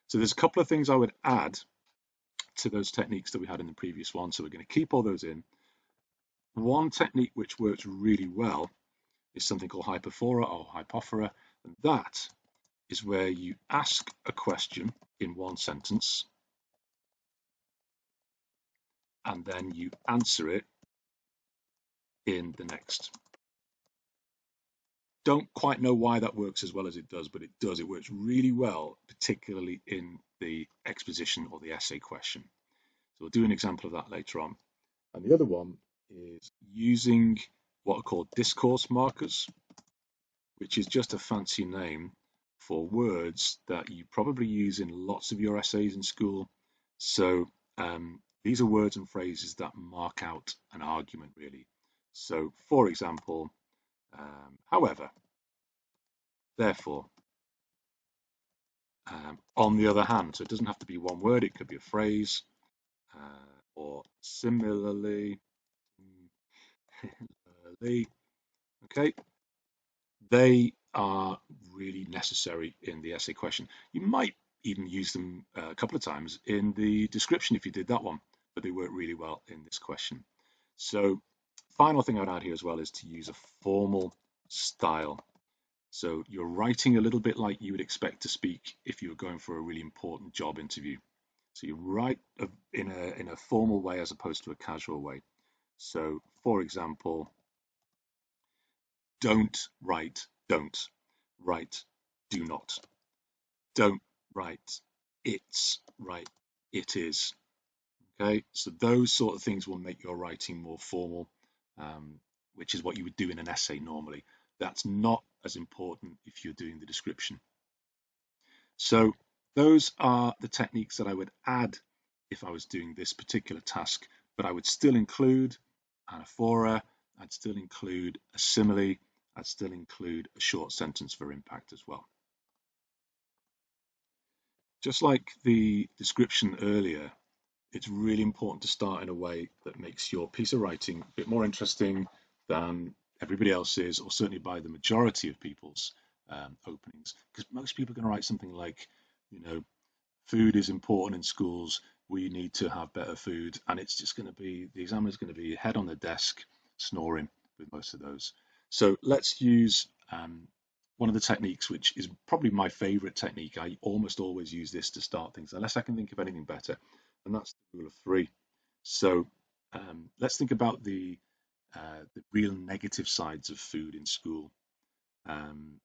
So there's a couple of things I would add to those techniques that we had in the previous one. So we're going to keep all those in. One technique which works really well is something called hyperphora or hypophora, and that is where you ask a question in one sentence and then you answer it in the next. Don't quite know why that works as well as it does, but it does. It works really well, particularly in the exposition or the essay question. So we'll do an example of that later on. And the other one is using what are called discourse markers, which is just a fancy name for words that you probably use in lots of your essays in school. So these are words and phrases that mark out an argument, really. So, for example, however, therefore, on the other hand. So it doesn't have to be one word, it could be a phrase, or similarly, okay, they are really necessary in the essay question. You might even use them a couple of times in the description if you did that one, but they work really well in this question. So final thing I'd add here as well is to use a formal style. So you're writing a little bit like you would expect to speak if you were going for a really important job interview. So you write in a formal way as opposed to a casual way. So for example, don't write don't, write do not. Don't write it's, write it is. Okay, so those sort of things will make your writing more formal, which is what you would do in an essay normally. That's not as important if you're doing the description. So those are the techniques that I would add if I was doing this particular task, but I would still include anaphora, I'd still include a simile, I'd still include a short sentence for impact as well. Just like the description earlier, it's really important to start in a way that makes your piece of writing a bit more interesting than everybody else's, or certainly by the majority of people's openings. Because most people are going to write something like, you know, food is important in schools, we need to have better food, and it's just going to be, the examiner's going to be head on the desk snoring with most of those. So let's use one of the techniques, which is probably my favorite technique. I almost always use this to start things, unless I can think of anything better, and that's the rule of three. So let's think about the real negative sides of food in school. Um,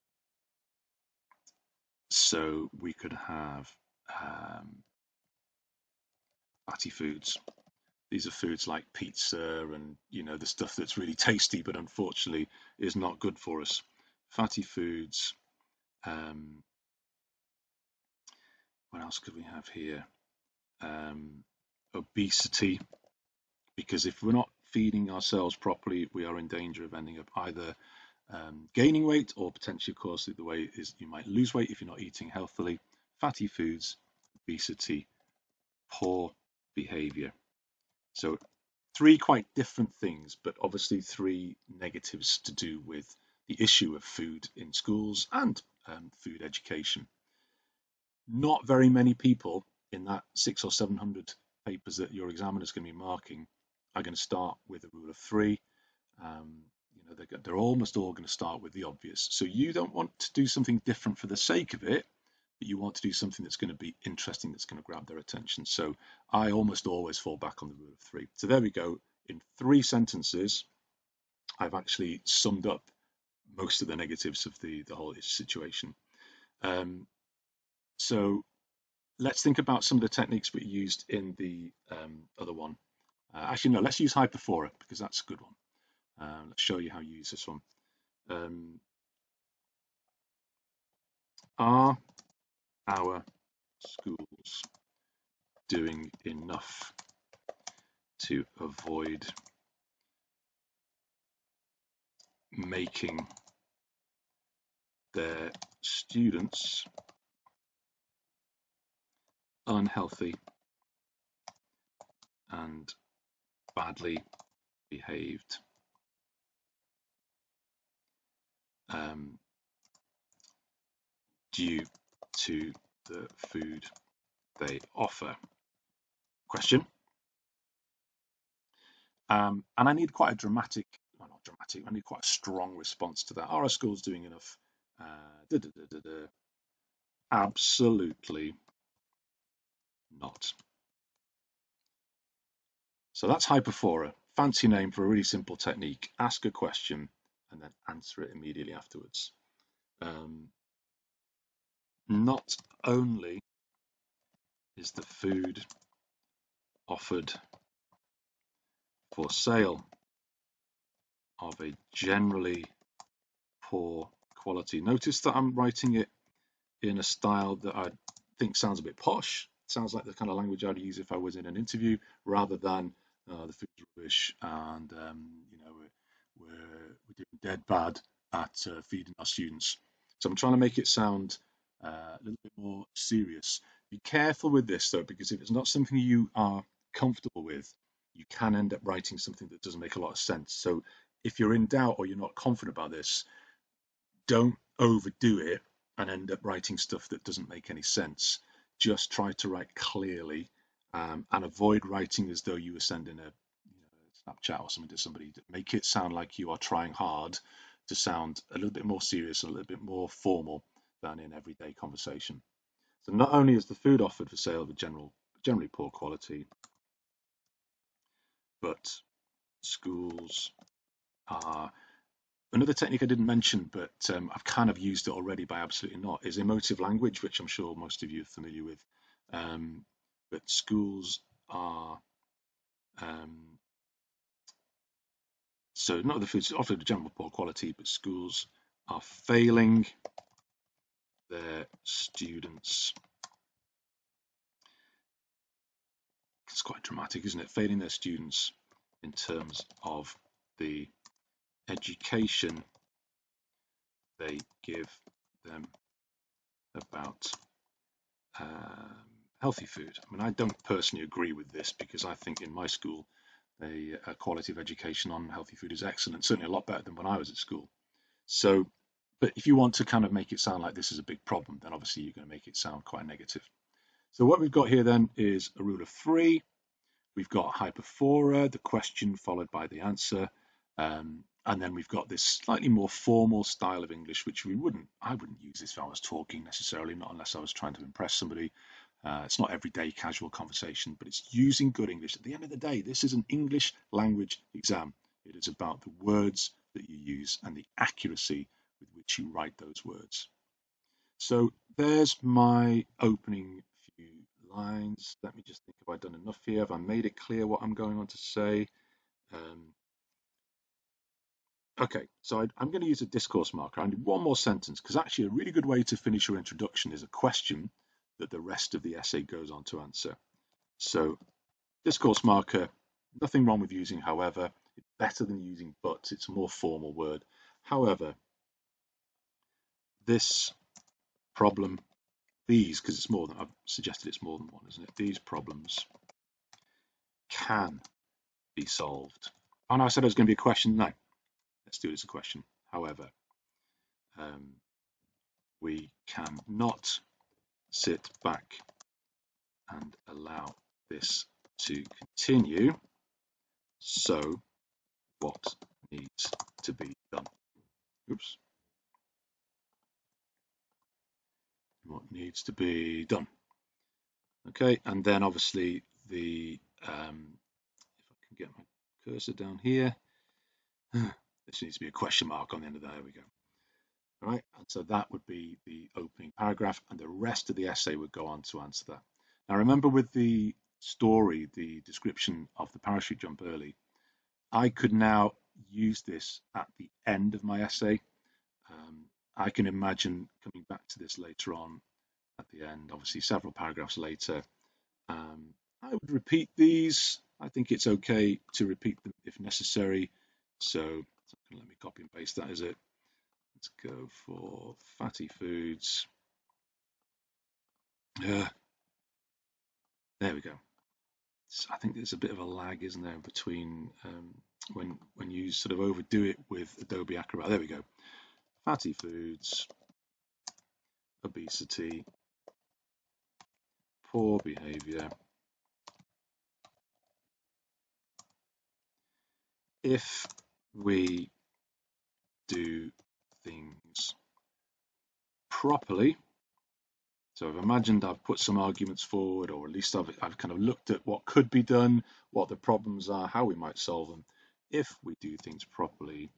so we could have fatty foods. These are foods like pizza and, you know, the stuff that's really tasty but unfortunately is not good for us. Fatty foods. Um, what else could we have here? Obesity, because if we're not feeding ourselves properly, we are in danger of ending up either gaining weight, or potentially, of course, the way is you might lose weight if you're not eating healthily. Fatty foods, obesity, poor behavior. So three quite different things, but obviously three negatives to do with the issue of food in schools and food education. Not very many people in that 600 or 700 papers that your examiner is going to be marking are going to start with a rule of three. You know, they're almost all going to start with the obvious. So you don't want to do something different for the sake of it, but you want to do something that's going to be interesting, that's going to grab their attention. So I almost always fall back on the rule of three. So there we go. In three sentences, I've actually summed up most of the negatives of the whole situation. So let's think about some of the techniques we used in the other one. Actually, no, let's use hyperphora because that's a good one. Let's show you how you use this one. Are our schools doing enough to avoid making their students unhealthy and badly behaved due to the food they offer? Question. And I need quite a dramatic, well, not dramatic, I need quite a strong response to that. Are our schools doing enough? Absolutely not. So that's hyperphora, fancy name for a really simple technique. Ask a question and then answer it immediately afterwards. Not only is the food offered for sale of a generally poor quality. Notice that I'm writing it in a style that I think sounds a bit posh. Sounds like the kind of language I'd use if I was in an interview, rather than the food's rubbish and we're doing dead bad at feeding our students. So I'm trying to make it sound a little bit more serious. Be careful with this though, because if it's not something you are comfortable with, you can end up writing something that doesn't make a lot of sense. So if you're in doubt or you're not confident about this, don't overdo it and end up writing stuff that doesn't make any sense. Just try to write clearly and avoid writing as though you were sending a Snapchat or something to somebody. Make it sound like you are trying hard to sound a little bit more serious and a little bit more formal than in everyday conversation. So not only is the food offered for sale of a generally poor quality, but schools are. Another technique I didn't mention, but I've kind of used it already by absolutely not, is emotive language, which I'm sure most of you are familiar with. But schools are, so not the food's offered of general poor quality, but schools are failing their students. It's quite dramatic, isn't it? Failing their students in terms of the education they give them about healthy food. I mean, I don't personally agree with this because I think in my school, the quality of education on healthy food is excellent, certainly a lot better than when I was at school. So, but if you want to kind of make it sound like this is a big problem, then obviously you're going to make it sound quite negative. So what we've got here then is a rule of three. We've got hyperphora, the question followed by the answer. And then we've got this slightly more formal style of English, which I wouldn't use this if I was talking necessarily, not unless I was trying to impress somebody. It's not everyday casual conversation, but it's using good English. At the end of the day, this is an English language exam. It is about the words that you use and the accuracy with which you write those words. So there's my opening few lines. Let me just think, have I done enough here? Have I made it clear what I'm going on to say? Okay, so I'm going to use a discourse marker. I need one more sentence because actually a really good way to finish your introduction is a question that the rest of the essay goes on to answer. So discourse marker, nothing wrong with using however. It's better than using but. It's a more formal word. However, this problem, these, because it's more than, I've suggested it's more than one, isn't it? These problems can be solved. Oh no, I said it was going to be a question. No, let's do it as a question. However, we cannot sit back and allow this to continue. So what needs to be done? Oops. What needs to be done? Okay, and then obviously the if I can get my cursor down here, This needs to be a question mark on the end of that. There we go. All right, and so that would be the opening paragraph, and the rest of the essay would go on to answer that. Now, remember with the story, the description of the parachute jump early, I could now use this at the end of my essay. I can imagine coming back to this later on at the end, obviously several paragraphs later. I would repeat these. I think it's okay to repeat them if necessary. So let me copy and paste that, is it? Let's go for fatty foods. There we go. I think there's a bit of a lag, isn't there, between when you sort of overdo it with Adobe Acrobat. There we go. Fatty foods, obesity, poor behavior. If we do things properly, so I've imagined I've put some arguments forward, or at least I've kind of looked at what could be done, what the problems are, how we might solve them. If we do things properly,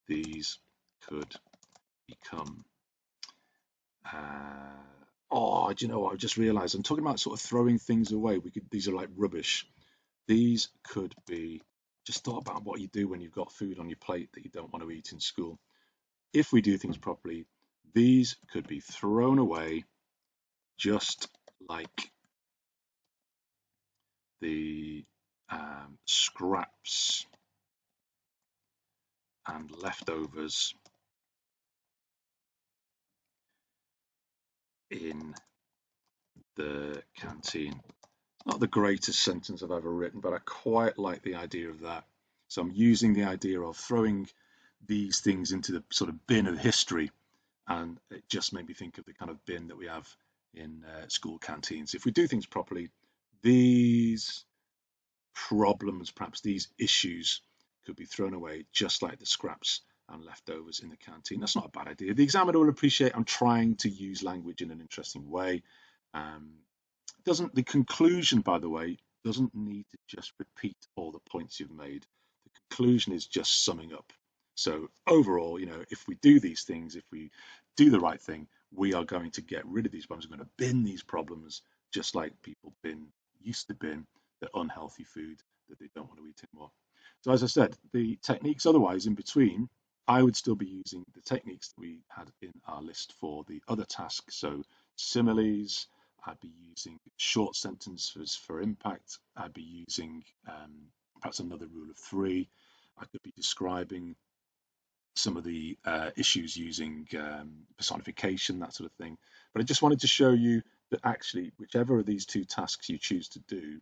these could become do you know what? I've just realized I'm talking about sort of throwing things away. These are like rubbish. These could be, just thought about what you do when you've got food on your plate that you don't want to eat in school. If we do things properly, these could be thrown away just like the scraps and leftovers in the canteen. Not the greatest sentence I've ever written, but I quite like the idea of that. So I'm using the idea of throwing these things into the sort of bin of history, and it just made me think of the kind of bin that we have in school canteens. If we do things properly, these problems, perhaps these issues, could be thrown away just like the scraps and leftovers in the canteen. That's not a bad idea. The examiner will appreciate I'm trying to use language in an interesting way. Doesn't the conclusion, by the way, doesn't need to just repeat all the points you've made. The conclusion is just summing up. So overall, if we do these things, if we do the right thing, we are going to get rid of these problems. We're going to bin these problems just like people used to bin the unhealthy food that they don't want to eat anymore. So as I said, the techniques otherwise in between, I would still be using the techniques that we had in our list for the other tasks. So similes, I'd be using short sentences for impact. I'd be using perhaps another rule of three. I could be describing some of the issues using personification, that sort of thing. But I just wanted to show you that actually, whichever of these two tasks you choose to do,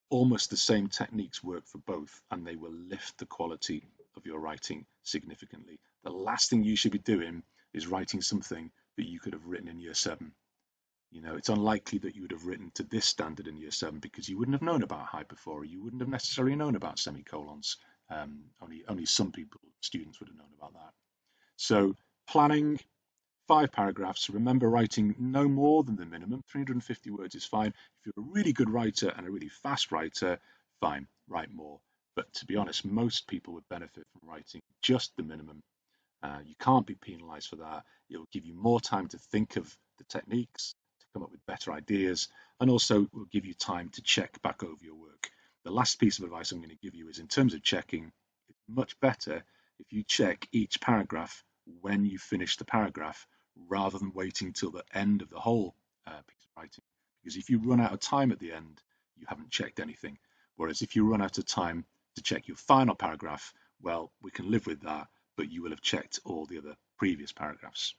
almost the same techniques work for both, and they will lift the quality of your writing significantly. The last thing you should be doing is writing something that you could have written in year 7. It's unlikely that you would have written to this standard in year 7 because you wouldn't have known about hyperphora. You wouldn't have necessarily known about semicolons. Only some students would have known about that. So planning, 5 paragraphs. Remember, writing no more than the minimum. 350 words is fine. If you're a really good writer and a really fast writer, fine, write more. But to be honest, most people would benefit from writing just the minimum. You can't be penalized for that. It will give you more time to think of the techniques, to come up with better ideas, and also will give you time to check back over your work. The last piece of advice I'm going to give you is, in terms of checking, it's much better if you check each paragraph when you finish the paragraph rather than waiting till the end of the whole piece of writing. Because if you run out of time at the end, you haven't checked anything. Whereas if you run out of time to check your final paragraph, well, we can live with that, but you will have checked all the other previous paragraphs.